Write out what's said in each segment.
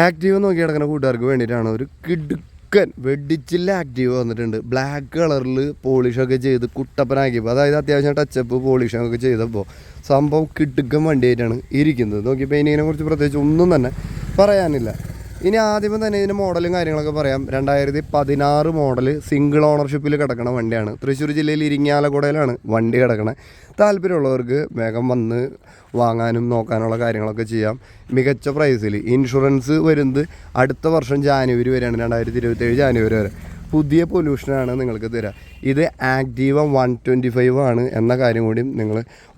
Active നോക്കി കിടക്കുന്ന കൂട്ടുകാർക്ക് വേണ്ടിയിട്ടാണ് ഒരു കിടുക്കൻ വെടിച്ചില്ല ആക്റ്റീവ് വന്നിട്ടുണ്ട്. ബ്ലാക്ക് കളറിൽ പോളിഷൊക്കെ ചെയ്ത് കുട്ടപ്പനാക്കിയപ്പോൾ, അതായത് അത്യാവശ്യം ടച്ചപ്പ് പോളിഷൊക്കെ ചെയ്തപ്പോൾ സംഭവം കിടുക്കൻ വണ്ടിയായിട്ടാണ് ഇരിക്കുന്നത്. നോക്കി പെയിൻറ്റിങ്ങിനെ കുറിച്ച് പ്രത്യേകിച്ച് ഒന്നും തന്നെ പറയാനില്ല. ഇനി ആദ്യമേ തന്നെ ഇതിൻ്റെ മോഡലും കാര്യങ്ങളൊക്കെ പറയാം. 2016 മോഡൽ സിംഗിൾ ഓണർഷിപ്പിൽ കിടക്കുന്ന വണ്ടിയാണ്. തൃശ്ശൂർ ജില്ലയിൽ ഇരിങ്ങാലക്കുടയിലാണ് വണ്ടി കിടക്കുന്നത്. താല്പര്യമുള്ളവർക്ക് വേഗം വന്ന് വാങ്ങാനും നോക്കാനുള്ള കാര്യങ്ങളൊക്കെ ചെയ്യാം. മികച്ച പ്രൈസിൽ. ഇൻഷുറൻസ് വരുന്നത് അടുത്ത വർഷം ജാനുവരി വരെയാണ്, 2027 ജാനുവരി വരെ. പുതിയ പൊല്യൂഷനാണ് നിങ്ങൾക്ക് തരിക. ഇത് ആക്റ്റീവ 125 ആണ് എന്ന കാര്യം കൂടി നിങ്ങൾ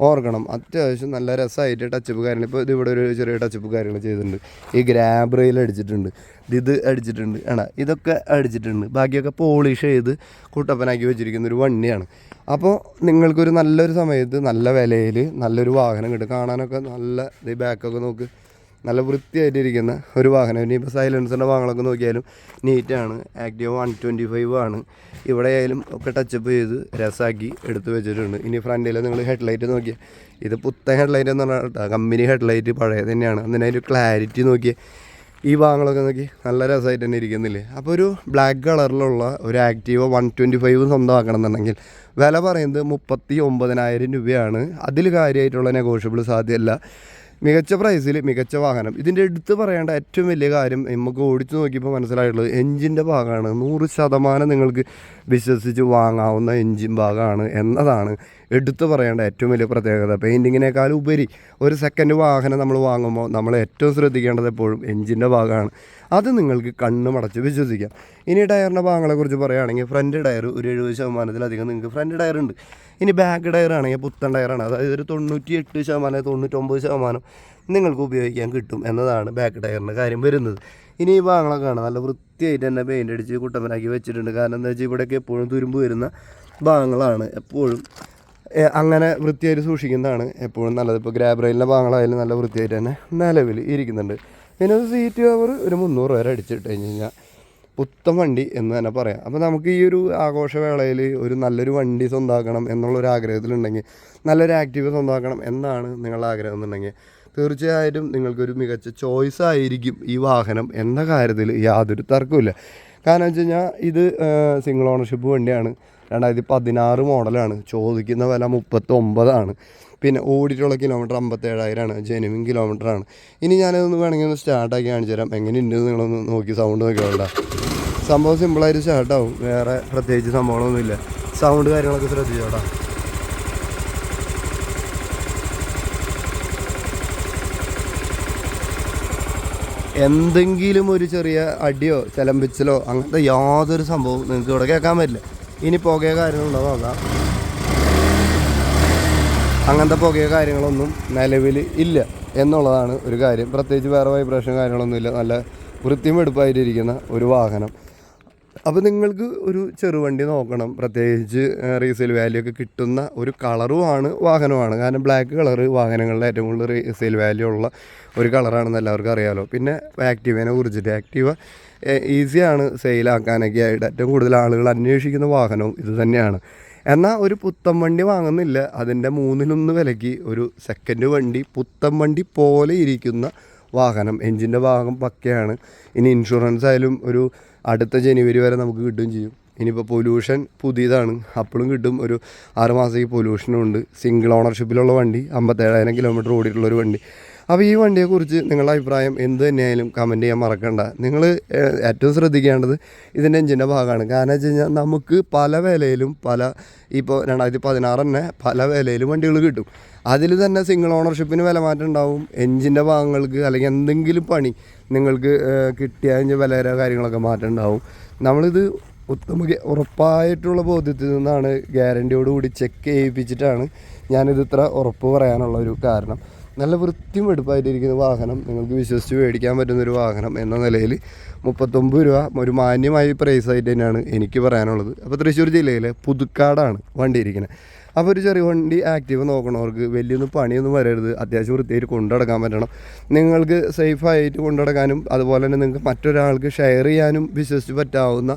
ഓർക്കണം. അത്യാവശ്യം നല്ല രസമായിട്ട് ടച്ചപ്പ് കാര്യങ്ങൾ, ഇപ്പോൾ ഇതിവിടെ ഒരു ചെറിയ ടച്ചപ്പ് കാര്യങ്ങൾ ചെയ്തിട്ടുണ്ട്. ഈ ഗ്രാബ് റെയിൽ അടിച്ചിട്ടുണ്ട്, ഇത് അടിച്ചിട്ടുണ്ട്, ഇതൊക്കെ അടിച്ചിട്ടുണ്ട്. ബാക്കിയൊക്കെ പോളിഷ് ചെയ്ത് കുട്ടപ്പനാക്കി വെച്ചിരിക്കുന്ന ഒരു വണ്ടിയാണ്. അപ്പോൾ നിങ്ങൾക്കൊരു നല്ലൊരു സമയത്ത് നല്ല വിലയിൽ നല്ലൊരു വാഹനം കിട്ടും. കാണാനൊക്കെ നല്ല ഈ ബാക്കൊക്കെ നോക്ക്, നല്ല വൃത്തിയായിട്ടിരിക്കുന്ന ഒരു വാഹനം. ഇനിയിപ്പോൾ സൈലൻസറിൻ്റെ വാഹനങ്ങളൊക്കെ നോക്കിയാലും നീറ്റാണ്. ആക്റ്റീവ 125 ആണ്. ഇവിടെ ആയാലും ഒക്കെ ടച്ചപ്പ് ചെയ്ത് രസമാക്കി എടുത്ത് വെച്ചിട്ടുണ്ട്. ഇനി ഫ്രണ്ടിൽ നിങ്ങൾ ഹെഡ്ലൈറ്റ് നോക്കിയാൽ ഇത് പുത്തൻ ഹെഡ്ലൈറ്റ് എന്ന് പറഞ്ഞാൽ കമ്പനി ഹെഡ്ലൈറ്റ് പഴയ തന്നെയാണ്. അതിന് അതിൻ്റെ ക്ലാരിറ്റി നോക്കിയാൽ ഈ ഭാഗങ്ങളൊക്കെ നോക്കി നല്ല രസമായിട്ട് തന്നെ ഇരിക്കുന്നില്ലേ. അപ്പോൾ ഒരു ബ്ലാക്ക് കളറിലുള്ള ഒരു ആക്റ്റീവ 125 സ്വന്തമാക്കണം എന്നുണ്ടെങ്കിൽ വില പറയുന്നത് 39,000 രൂപയാണ്. അതിൽ കാര്യമായിട്ടുള്ള നെഗോഷ്യബിൾ സാധ്യമല്ല. മികച്ച പ്രൈസിൽ മികച്ച വാഹനം. ഇതിൻ്റെ എടുത്ത് പറയേണ്ട ഏറ്റവും വലിയ കാര്യം നമുക്ക് ഓടിച്ചു നോക്കിയപ്പോൾ മനസ്സിലായിട്ടുള്ളത് എൻജിൻ്റെ ഭാഗമാണ്. 100% നിങ്ങൾക്ക് വിശ്വസിച്ച് വാങ്ങാവുന്ന എൻജിൻ ഭാഗമാണ് എന്നതാണ് എടുത്തു പറയേണ്ട ഏറ്റവും വലിയ പ്രത്യേകത. പെയിൻറ്റിങ്ങിനേക്കാൾ ഉപരി ഒരു സെക്കൻഡ് വാഹനം നമ്മൾ വാങ്ങുമ്പോൾ നമ്മൾ ഏറ്റവും ശ്രദ്ധിക്കേണ്ടത് എപ്പോഴും എൻജിൻ്റെ ഭാഗമാണ്. അത് നിങ്ങൾക്ക് കണ്ണ് മടച്ച് വിശ്വസിക്കാം. ഇനി ടയറിൻ്റെ ഭാഗങ്ങളെക്കുറിച്ച് പറയുകയാണെങ്കിൽ ഫ്രണ്ട് ടയർ ഒരു 70% നിങ്ങൾക്ക് ഫ്രണ്ട് ടയറുണ്ട്. ഇനി ബാക്ക് ടയർ ആണെങ്കിൽ പുത്തൻ ടയറാണ്. അതായത് ഒരു 98% 99% നിങ്ങൾക്ക് ഉപയോഗിക്കാൻ കിട്ടും എന്നതാണ് ബാക്ക് ടയറിൻ്റെ കാര്യം വരുന്നത്. ഇനി ഈ ഭാഗങ്ങളൊക്കെ കാണാം, നല്ല വൃത്തിയായിട്ട് തന്നെ പെയിൻ്റ് അടിച്ച് കുട്ടപ്പനാക്കി വെച്ചിട്ടുണ്ട്. കാരണം എന്താ വെച്ചാൽ ഇവിടെയൊക്കെ എപ്പോഴും തുരുമ്പ് വരുന്ന ഭാഗങ്ങളാണ്. എപ്പോഴും അങ്ങനെ വൃത്തിയായിട്ട് സൂക്ഷിക്കുന്നതാണ് എപ്പോഴും നല്ലത്. ഇപ്പോൾ ഗ്രാബ് റെയിലിൻ്റെ ഭാഗങ്ങളായാലും നല്ല വൃത്തിയായിട്ട് തന്നെ നിലവിൽ ഇരിക്കുന്നുണ്ട്. പിന്നെ ഒരു സീറ്റ് കവർ ഒരു 300 വരെ അടിച്ചിട്ട് കഴിഞ്ഞാൽ പുത്തൻ വണ്ടി എന്ന് തന്നെ പറയാം. അപ്പോൾ നമുക്ക് ഈ ഒരു ആഘോഷവേളയിൽ ഒരു നല്ലൊരു വണ്ടി സ്വന്തമാക്കണം എന്നുള്ളൊരു ആഗ്രഹത്തിലുണ്ടെങ്കിൽ, നല്ലൊരു ആക്റ്റീവ് സ്വന്തമാക്കണം എന്നാണ് നിങ്ങളുടെ ആഗ്രഹം എന്നുണ്ടെങ്കിൽ, തീർച്ചയായിട്ടും നിങ്ങൾക്കൊരു മികച്ച ചോയ്സ് ആയിരിക്കും ഈ വാഹനം എന്ന കാര്യത്തിൽ യാതൊരു തർക്കമില്ല. കാരണം വെച്ച് കഴിഞ്ഞാൽ ഇത് സിംഗിൾ ഓണർഷിപ്പ് വണ്ടിയാണ്. 2016 മോഡലാണ്. ചോദിക്കുന്ന വില 39 പിന്നെ ഓടിയിട്ടുള്ള കിലോമീറ്റർ 57,000 ജെനുവിൻ കിലോമീറ്ററാണ്. ഇനി ഞാനതൊന്ന് വേണമെങ്കിൽ ഒന്ന് സ്റ്റാർട്ടാക്കി കാണിച്ചു തരാം. എങ്ങനെയുണ്ട് നിങ്ങളൊന്ന് നോക്കി സൗണ്ട് നോക്കിയോണ്ട. സംഭവം സിമ്പിളായിട്ട് സ്റ്റാർട്ടാവും. വേറെ പ്രത്യേകിച്ച് സംഭവങ്ങളൊന്നുമില്ല. സൗണ്ട് കാര്യങ്ങളൊക്കെ ശ്രദ്ധിച്ചോടാ. എന്തെങ്കിലും ഒരു ചെറിയ അടിയോ ചലമ്പിച്ചലോ അങ്ങനത്തെ യാതൊരു സംഭവവും നിങ്ങൾക്ക് ഇവിടെ കേൾക്കാൻ പറ്റില്ല. ഇനി പുകയോ കാര്യങ്ങളുണ്ടോ നോക്കാം. അങ്ങനത്തെ പുകയോ കാര്യങ്ങളൊന്നും നിലവിൽ ഇല്ല എന്നുള്ളതാണ് ഒരു കാര്യം. പ്രത്യേകിച്ച് വേറെ വൈബ്രേഷൻ കാര്യങ്ങളൊന്നുമില്ല. നല്ല വൃത്തിയും വെടുപ്പായിട്ടിരിക്കുന്ന ഒരു വാഹനം. അപ്പോൾ നിങ്ങൾക്ക് ഒരു ചെറുവണ്ടി നോക്കണം. പ്രത്യേകിച്ച് റീസെയിൽ വാല്യൂ ഒക്കെ കിട്ടുന്ന ഒരു കളറുമാണ് വാഹനമാണ്. കാരണം ബ്ലാക്ക് കളറ് വാഹനങ്ങളുടെ ഏറ്റവും കൂടുതൽ റീസെയിൽ വാല്യൂ ഉള്ള ഒരു കളറാണെന്ന് എല്ലാവർക്കും അറിയാമല്ലോ. പിന്നെ ആക്റ്റീവേനെ കുറിച്ചിട്ട്, ആക്റ്റീവ ഈസിയാണ് സെയിലാക്കാനൊക്കെ ആയിട്ട്. ഏറ്റവും കൂടുതൽ ആളുകൾ അന്വേഷിക്കുന്ന വാഹനവും ഇത് തന്നെയാണ്. എന്നാൽ ഒരു പുത്തൻ വണ്ടി വാങ്ങുന്നില്ല. അതിൻ്റെ 1/3 വിലയ്ക്ക് ഒരു സെക്കൻഡ് വണ്ടി, പുത്തൻ വണ്ടി പോലെ ഇരിക്കുന്ന വാഹനം. എൻജിൻ്റെ ഭാഗം പക്കയാണ്. ഇനി ഇൻഷുറൻസ് ആയാലും ഒരു അടുത്ത ജനുവരി വരെ നമുക്ക് കിട്ടുകയും ചെയ്യും. ഇനിയിപ്പോൾ പൊല്യൂഷൻ പുതിയതാണ്, അപ്പോഴും കിട്ടും. ഒരു 6 മാസത്തേക്ക് പൊല്യൂഷനും ഉണ്ട്. സിംഗിൾ ഓണർഷിപ്പിലുള്ള വണ്ടി, 57,000 കിലോമീറ്റർ ഓടിയിട്ടുള്ളൊരു വണ്ടി. അപ്പോൾ ഈ വണ്ടിയെക്കുറിച്ച് നിങ്ങളുടെ അഭിപ്രായം എന്ത് തന്നെയായാലും കമൻറ്റ് ചെയ്യാൻ മറക്കണ്ട. നിങ്ങൾ ഏറ്റവും ശ്രദ്ധിക്കേണ്ടത് ഇതിൻ്റെ എഞ്ചിൻ്റെ ഭാഗമാണ്. കാരണം വെച്ച് കഴിഞ്ഞാൽ നമുക്ക് പല വിലയിലും ഇപ്പോൾ 2016 തന്നെ പല വിലയിലും വണ്ടികൾ കിട്ടും. അതിൽ തന്നെ സിംഗിൾ ഓണർഷിപ്പിന് വില മാറ്റം ഉണ്ടാവും. എഞ്ചിൻ്റെ ഭാഗങ്ങൾക്ക് അല്ലെങ്കിൽ എന്തെങ്കിലും പണി നിങ്ങൾക്ക് കിട്ടിയ വില കാര്യങ്ങളൊക്കെ മാറ്റം ഉണ്ടാവും. നമ്മളിത് ഉറപ്പായിട്ടുള്ള ബോധ്യത്തിൽ നിന്നാണ്, ഗ്യാരൻറ്റിയോടുകൂടി ചെക്ക് ചെയ്യിപ്പിച്ചിട്ടാണ് ഞാനിത് ഇത്ര ഉറപ്പ് പറയാനുള്ള ഒരു കാരണം. നല്ല വൃത്തിയും വെടുപ്പായിട്ടിരിക്കുന്ന വാഹനം, നിങ്ങൾക്ക് വിശ്വസിച്ച് മേടിക്കാൻ പറ്റുന്നൊരു വാഹനം എന്ന നിലയിൽ 39 രൂപ ഒരു മാന്യമായ പ്രൈസായിട്ട് തന്നെയാണ് എനിക്ക് പറയാനുള്ളത്. അപ്പോൾ തൃശ്ശൂർ ജില്ലയിലെ പുതുക്കാടാണ് വണ്ടി ഇരിക്കുന്നത്. അപ്പോൾ ഒരു ചെറിയ വണ്ടി ആക്റ്റീവ് നോക്കണവർക്ക് വലിയൊന്നും പണിയൊന്നും വരരുത്. അത്യാവശ്യം വൃത്തിയായിട്ട് കൊണ്ടുനടക്കാൻ പറ്റണം. നിങ്ങൾക്ക് സേഫായിട്ട് കൊണ്ടുനടക്കാനും അതുപോലെ തന്നെ നിങ്ങൾക്ക് മറ്റൊരാൾക്ക് ഷെയർ ചെയ്യാനും വിശ്വസിച്ച് പറ്റാവുന്ന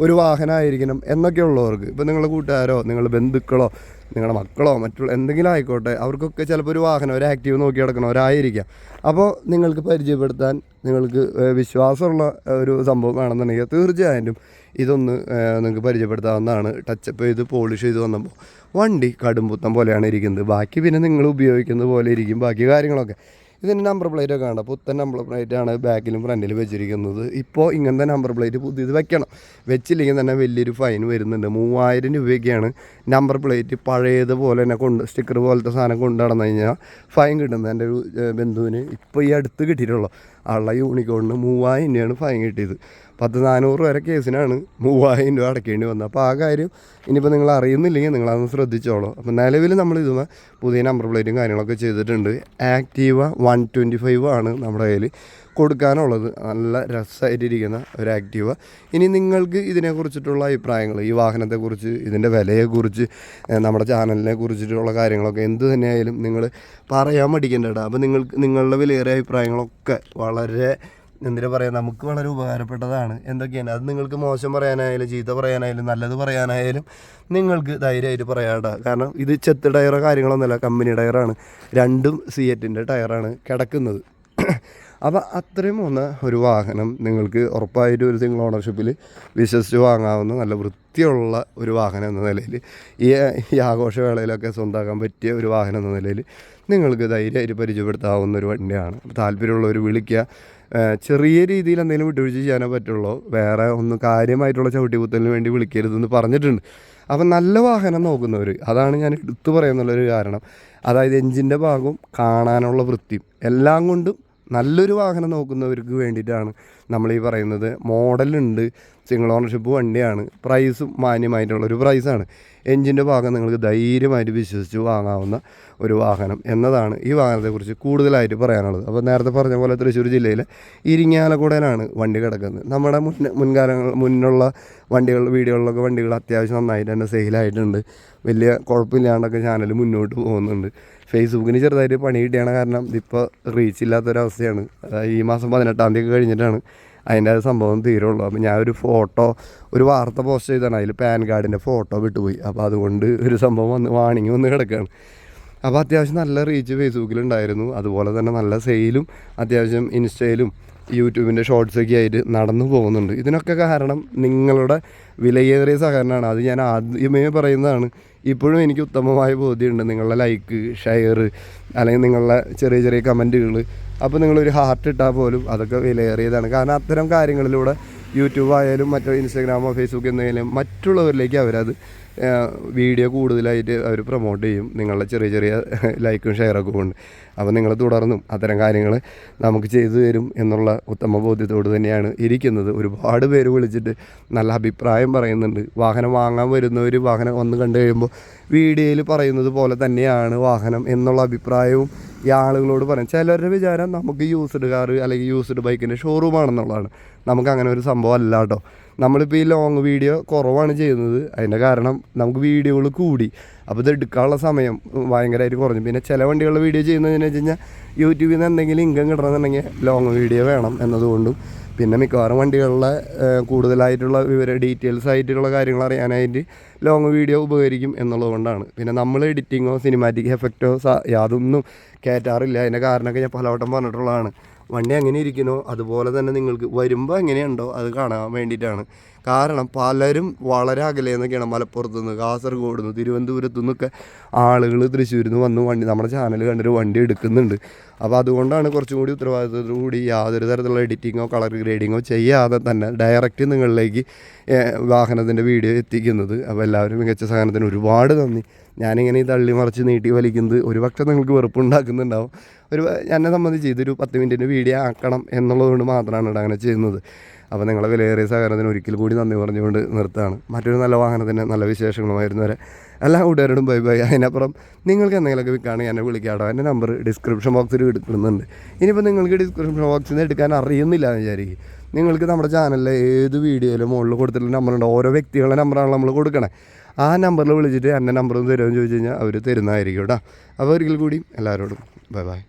ഒരു വാഹനമായിരിക്കണം എന്നൊക്കെ ഉള്ളവർക്ക്. ഇപ്പോൾ നിങ്ങളുടെ കൂട്ടുകാരോ നിങ്ങളുടെ ബന്ധുക്കളോ നിങ്ങളുടെ മക്കളോ മറ്റുള്ള എന്തെങ്കിലും ആയിക്കോട്ടെ, അവർക്കൊക്കെ ചിലപ്പോൾ ഒരു വാഹനം, ഒരു ആക്റ്റീവ് നോക്കി നടക്കണവരായിരിക്കാം. അപ്പോൾ നിങ്ങൾക്ക് പരിചയപ്പെടുത്താൻ നിങ്ങൾക്ക് വിശ്വാസമുള്ള ഒരു സംഭവം വേണമെന്നുണ്ടെങ്കിൽ തീർച്ചയായിട്ടും ഇതൊന്ന് നിങ്ങൾക്ക് പരിചയപ്പെടുത്താവുന്നതാണ്. ടച്ചപ്പ് ചെയ്ത് പോളിഷ് ചെയ്ത് വന്നപ്പോൾ വണ്ടി കടുംപുത്തം പോലെയാണ് ഇരിക്കുന്നത്. ബാക്കി പിന്നെ നിങ്ങൾ ഉപയോഗിക്കുന്ന പോലെ ഇരിക്കും ബാക്കി കാര്യങ്ങളൊക്കെ. ഇതിൻ്റെ നമ്പർ പ്ലേറ്റൊക്കെ കാണാം, പുത്തൻ നമ്പർ പ്ലേറ്റാണ് ബാക്കിലും ഫ്രണ്ടിലും വെച്ചിരിക്കുന്നത്. ഇപ്പോൾ ഇങ്ങനത്തെ നമ്പർ പ്ലേറ്റ് പുതിയത് വെക്കണം, വെച്ചില്ലെങ്കിൽ തന്നെ വലിയൊരു ഫൈൻ വരുന്നുണ്ട്. 3000 രൂപയൊക്കെയാണ് നമ്പർ പ്ലേറ്റ് പഴയതുപോലെ തന്നെ സ്റ്റിക്കർ പോലത്തെ സാധനം കൊണ്ടു നടന്നു കഴിഞ്ഞാൽ ഫൈൻ കിട്ടുന്നത്. എൻ്റെ ഒരു ബന്ധുവിന് ഇപ്പോൾ ഈ അടുത്ത് കിട്ടിയിട്ടുള്ളൂ, ആളുടെ യൂണിക്കോണിന് 3000 രൂപയാണ് ഫൈൻ കിട്ടിയത്. 400 വരെ കേസിനാണ് 3000 രൂപ അടയ്ക്കേണ്ടി വന്നത്. അപ്പോൾ ആ കാര്യം ഇനിയിപ്പോൾ നിങ്ങൾ അറിയുന്നില്ലെങ്കിൽ നിങ്ങളതൊന്ന് ശ്രദ്ധിച്ചോളൂ. അപ്പോൾ നിലവിൽ നമ്മൾ ഇതുമായി പുതിയ നമ്പർ പ്ലേറ്റും കാര്യങ്ങളൊക്കെ ചെയ്തിട്ടുണ്ട്. ആക്റ്റീവ 125 ആണ് നമ്മുടെ കയ്യിൽ കൊടുക്കാനുള്ളത്. നല്ല രസമായിട്ടിരിക്കുന്ന ഒരു ആക്റ്റീവ. ഇനി നിങ്ങൾക്ക് ഇതിനെക്കുറിച്ചിട്ടുള്ള അഭിപ്രായങ്ങൾ, ഈ വാഹനത്തെക്കുറിച്ച്, ഇതിൻ്റെ വിലയെക്കുറിച്ച്, നമ്മുടെ ചാനലിനെ കുറിച്ചിട്ടുള്ള കാര്യങ്ങളൊക്കെ എന്ത് തന്നെയായാലും നിങ്ങൾ പറയാൻ മടിക്കേണ്ടതാണ്. അപ്പോൾ നിങ്ങളുടെ വിലയേറിയ അഭിപ്രായങ്ങളൊക്കെ വളരെ എന്തിനാ പറയുക, നമുക്ക് വളരെ ഉപകാരപ്പെട്ടതാണ്. എന്തൊക്കെയാണ് അത് നിങ്ങൾക്ക് മോശം പറയാനായാലും ചീത്ത പറയാനായാലും നല്ലത് പറയാനായാലും നിങ്ങൾക്ക് ധൈര്യമായിട്ട് പറയാട്ടോ. കാരണം ഇത് ചെത്ത് ടയറോ കാര്യങ്ങളൊന്നുമല്ല, കമ്പനി ടയറാണ്. രണ്ടും സിയറ്റിൻ്റെ ടയറാണ് കിടക്കുന്നത്. അപ്പോൾ അത്രയും ഒരു വാഹനം നിങ്ങൾക്ക് ഉറപ്പായിട്ട് ഒരു സിംഗിൾ ഓണർഷിപ്പിൽ വിശ്വസിച്ച് വാങ്ങാവുന്ന നല്ല വൃത്തിയുള്ള ഒരു വാഹനം എന്ന നിലയിൽ, ഈ ആഘോഷവേളയിലൊക്കെ സ്വന്തമാക്കാൻ പറ്റിയ ഒരു വാഹനം എന്ന നിലയിൽ നിങ്ങൾക്ക് ധൈര്യമായിട്ട് പരിചയപ്പെടുത്താവുന്ന ഒരു വണ്ടിയാണ്. താല്പര്യമുള്ളവർ വിളിക്കുക. ചെറിയ രീതിയിൽ എന്തെങ്കിലും വിട്ടുവീഴ്ച ചെയ്യാനേ പറ്റുള്ളൂ, വേറെ ഒന്നും കാര്യമായിട്ടുള്ള ചവിട്ടിക്കുത്തലിന് വേണ്ടി വിളിക്കരുതെന്ന് പറഞ്ഞിട്ടുണ്ട്. അപ്പം നല്ല വാഹനം നോക്കുന്നവർ, അതാണ് ഞാൻ എടുത്തു പറയുന്നുള്ളൊരു കാരണം. അതായത് എൻജിൻ്റെ ഭാഗവും കാണാനുള്ള വൃത്തിയും എല്ലാം കൊണ്ടും നല്ലൊരു വാഹനം നോക്കുന്നവർക്ക് വേണ്ടിയിട്ടാണ് നമ്മൾ ഈ പറയുന്നത്. മോഡലുണ്ട്, സിംഗിൾ ഓണർഷിപ്പ് വണ്ടിയാണ്, പ്രൈസും മാന്യമായിട്ടുള്ളൊരു പ്രൈസാണ്. എൻജിൻ്റെ ഭാഗം നിങ്ങൾക്ക് ധൈര്യമായിട്ട് വിശ്വസിച്ച് വാങ്ങാവുന്ന ഒരു വാഹനം എന്നതാണ് ഈ വാഹനത്തെക്കുറിച്ച് കൂടുതലായിട്ട് പറയാനുള്ളത്. അപ്പോൾ നേരത്തെ പറഞ്ഞ പോലെ തൃശ്ശൂർ ജില്ലയിലെ ഇരിങ്ങാലക്കുടയിലാണ് വണ്ടി കിടക്കുന്നത്. നമ്മുടെ മുന്നുള്ള വീഡിയോകളിലൊക്കെ വണ്ടികൾ അത്യാവശ്യം നന്നായിട്ട് തന്നെ സെയിലായിട്ടുണ്ട്. വലിയ കുഴപ്പമില്ലാണ്ടൊക്കെ ചാനൽ മുന്നോട്ട് പോകുന്നുണ്ട്. ഫേസ്ബുക്കിന് ചെറുതായിട്ട് പണി കിട്ടിയാണ്, കാരണം ഇതിപ്പോൾ റീച്ച് ഇല്ലാത്തൊരവസ്ഥയാണ്. ഈ മാസം 18-ാം തീയതി കഴിഞ്ഞിട്ടാണ് അതിൻ്റെ സംഭവം തീരുള്ളൂ. അപ്പോൾ ഞാൻ ഒരു വാർത്ത പോസ്റ്റ് ചെയ്താണ്, അതിൽ പാൻ കാർഡിൻ്റെ ഫോട്ടോ വിട്ടുപോയി. അപ്പോൾ അതുകൊണ്ട് ഒരു സംഭവം വാണിങ് വന്ന് കിടക്കുകയാണ്. അപ്പോൾ അത്യാവശ്യം നല്ല റീച്ച് ഫേസ്ബുക്കിലുണ്ടായിരുന്നു. അതുപോലെ തന്നെ നല്ല സെയിലും അത്യാവശ്യം ഇൻസ്റ്റയിലും യൂട്യൂബിൻ്റെ ഷോർട്സൊക്കെ ആയിട്ട് നടന്നു പോകുന്നുണ്ട്. ഇതിനൊക്കെ കാരണം നിങ്ങളുടെ വിലയേറിയ സഹകരണമാണ്. അത് ഞാൻ ആദ്യമേ പറയുന്നതാണ്. ഇപ്പോഴും എനിക്ക് ഉത്തമമായ ബോധ്യമുണ്ട്. നിങ്ങളുടെ ലൈക്ക്, ഷെയർ, അല്ലെങ്കിൽ നിങ്ങളുടെ ചെറിയ ചെറിയ കമൻറ്റുകൾ, അപ്പോൾ നിങ്ങളൊരു ഹാർട്ട് ഇട്ടാൽ പോലും അതൊക്കെ വിലയേറിയതാണ്. കാരണം അത്തരം കാര്യങ്ങളിലൂടെ യൂട്യൂബ് ആയാലും മറ്റോ ഇൻസ്റ്റാഗ്രാമോ ഫേസ്ബുക്ക് എന്തെങ്കിലും മറ്റുള്ളവരിലേക്ക് അവരത് വീഡിയോ കൂടുതലായിട്ട് അവർ പ്രൊമോട്ട് ചെയ്യും, നിങ്ങളുടെ ചെറിയ ചെറിയ ലൈക്കും ഷെയറൊക്കെ കൊണ്ട്. അപ്പോൾ നിങ്ങൾ തുടർന്നും അത്തരം കാര്യങ്ങൾ നമുക്ക് ചെയ്തു തരും എന്നുള്ള ഉത്തമ ബോധ്യത്തോട് തന്നെയാണ് ഇരിക്കുന്നത്. ഒരുപാട് പേര് വിളിച്ചിട്ട് നല്ല അഭിപ്രായം പറയുന്നുണ്ട്. വാഹനം വാങ്ങാൻ വരുന്നവർ വാഹനം വന്ന് കണ്ടു കഴിയുമ്പോൾ വീഡിയോയിൽ പറയുന്നത് പോലെ തന്നെയാണ് വാഹനം എന്നുള്ള അഭിപ്രായവും ഈ ആളുകളോട് പറയും. ചിലരുടെ വിചാരം നമുക്ക് യൂസ്ഡ് കാർ അല്ലെങ്കിൽ യൂസ്ഡ് ബൈക്കിൻ്റെ ഷോറൂമാണെന്നുള്ളതാണ്. നമുക്ക് അങ്ങനെ ഒരു സംഭവം അല്ല കേട്ടോ. നമ്മളിപ്പോൾ ഈ ലോങ് വീഡിയോ കുറവാണ് ചെയ്യുന്നത്. അതിൻ്റെ കാരണം നമുക്ക് വീഡിയോകൾ കൂടി, അപ്പോൾ ഇത് എടുക്കാനുള്ള സമയം ഭയങ്കരമായിട്ട് കുറഞ്ഞു. പിന്നെ ചില വണ്ടികളുടെ വീഡിയോ ചെയ്യുന്നതെന്ന് വെച്ച് കഴിഞ്ഞാൽ യൂട്യൂബിൽ നിന്ന് എന്തെങ്കിലും ഇൻകം കിട്ടണമെന്നുണ്ടെങ്കിൽ ലോങ് വീഡിയോ വേണം എന്നതുകൊണ്ടും, പിന്നെ മിക്കവാറും വണ്ടികളിലെ കൂടുതലായിട്ടുള്ള ഡീറ്റെയിൽസ് ആയിട്ടുള്ള കാര്യങ്ങൾ അറിയാനായിട്ട് ലോങ് വീഡിയോ ഉപകരിക്കും എന്നുള്ളതുകൊണ്ടാണ്. പിന്നെ നമ്മൾ എഡിറ്റിങ്ങോ സിനിമാറ്റിക് എഫക്റ്റോ യാതൊന്നും കയറ്റാറില്ല. അതിൻ്റെ കാരണമൊക്കെ ഞാൻ പലവട്ടം പറഞ്ഞിട്ടുള്ളതാണ്. വണ്ടി എങ്ങനെ ഇരിക്കണോ അതുപോലെ തന്നെ നിങ്ങൾക്ക് വരുമ്പോൾ എങ്ങനെയുണ്ടോ അത് കാണാൻ വേണ്ടിയിട്ടാണ്. കാരണം പലരും വളരെ അകലെന്നൊക്കെയാണ്, മലപ്പുറത്തു നിന്ന്, കാസർഗോഡ് നിന്ന്, തിരുവനന്തപുരത്തു നിന്നൊക്കെ ആളുകൾ തൃശ്ശൂരിൽ നിന്ന് വന്ന് നമ്മുടെ ചാനൽ കണ്ടൊരു വണ്ടി എടുക്കുന്നുണ്ട്. അപ്പോൾ അതുകൊണ്ടാണ് കുറച്ചും കൂടി ഉത്തരവാദിത്തത്തോടു കൂടി യാതൊരു തരത്തിലുള്ള എഡിറ്റിങ്ങോ കളർ ഗ്രേഡിങ്ങോ ചെയ്യാതെ തന്നെ ഡയറക്റ്റ് നിങ്ങളിലേക്ക് വാഹനത്തിൻ്റെ വീഡിയോ എത്തിക്കുന്നത്. അപ്പോൾ എല്ലാവരും മികച്ച സഹകരണത്തിന് ഒരുപാട് നന്ദി. ഞാനിങ്ങനെ ഈ തള്ളി മറിച്ച് നീട്ടി വലിക്കുന്നത് ഒരു പക്ഷേ നിങ്ങൾക്ക് വെറുപ്പുണ്ടാക്കുന്നുണ്ടാവും. എന്നെ സംബന്ധിച്ച് ഇതൊരു 10 മിനിറ്റിൻ്റെ വീഡിയോ ആക്കണം എന്നുള്ളതുകൊണ്ട് മാത്രമാണ് അങ്ങനെ ചെയ്യുന്നത്. അപ്പോൾ നിങ്ങളെ വിലയേറിയ സഹകരണത്തിന് ഒരിക്കൽ കൂടി നന്ദി പറഞ്ഞുകൊണ്ട് നിർത്താണ്. മറ്റൊരു നല്ല വാഹനത്തിന് നല്ല വിശേഷങ്ങളുമായിരുന്നവരെ എല്ലാ കൂട്ടുകാരോടും ബൈ ബൈ. അതിനപ്പുറം നിങ്ങൾക്ക് എന്തെങ്കിലുമൊക്കെ വിൽക്കുകയാണെങ്കിൽ എന്നെ വിളിക്കാട്ടോ. എൻ്റെ നമ്പർ ഡിസ്ക്രിപ്ഷൻ ബോക്സിൽ എടുക്കുന്നുണ്ട്. ഇനിയിപ്പോൾ നിങ്ങൾക്ക് ഡിസ്ക്രിപ്ഷൻ ബോക്സിൽ നിന്ന് എടുക്കാൻ അറിയുന്നില്ല എന്ന് വിചാരിക്കും, നിങ്ങൾക്ക് നമ്മുടെ ചാനലിലെ ഏത് വീഡിയോയിലും മുകളിൽ കൊടുത്തിട്ടുള്ള നമ്പറുണ്ട്. ഓരോ വ്യക്തികളുടെ നമ്പറാണ് നമ്മൾ കൊടുക്കണേ. ആ നമ്പറിൽ വിളിച്ചിട്ട് എൻ്റെ നമ്പർ ഒന്ന് തരുമെന്ന് ചോദിച്ചു കഴിഞ്ഞാൽ അവർ തരുന്നതായിരിക്കും കേട്ടോ. അപ്പോൾ ഒരിക്കൽ കൂടി എല്ലാവരോടും ബൈ ബൈ.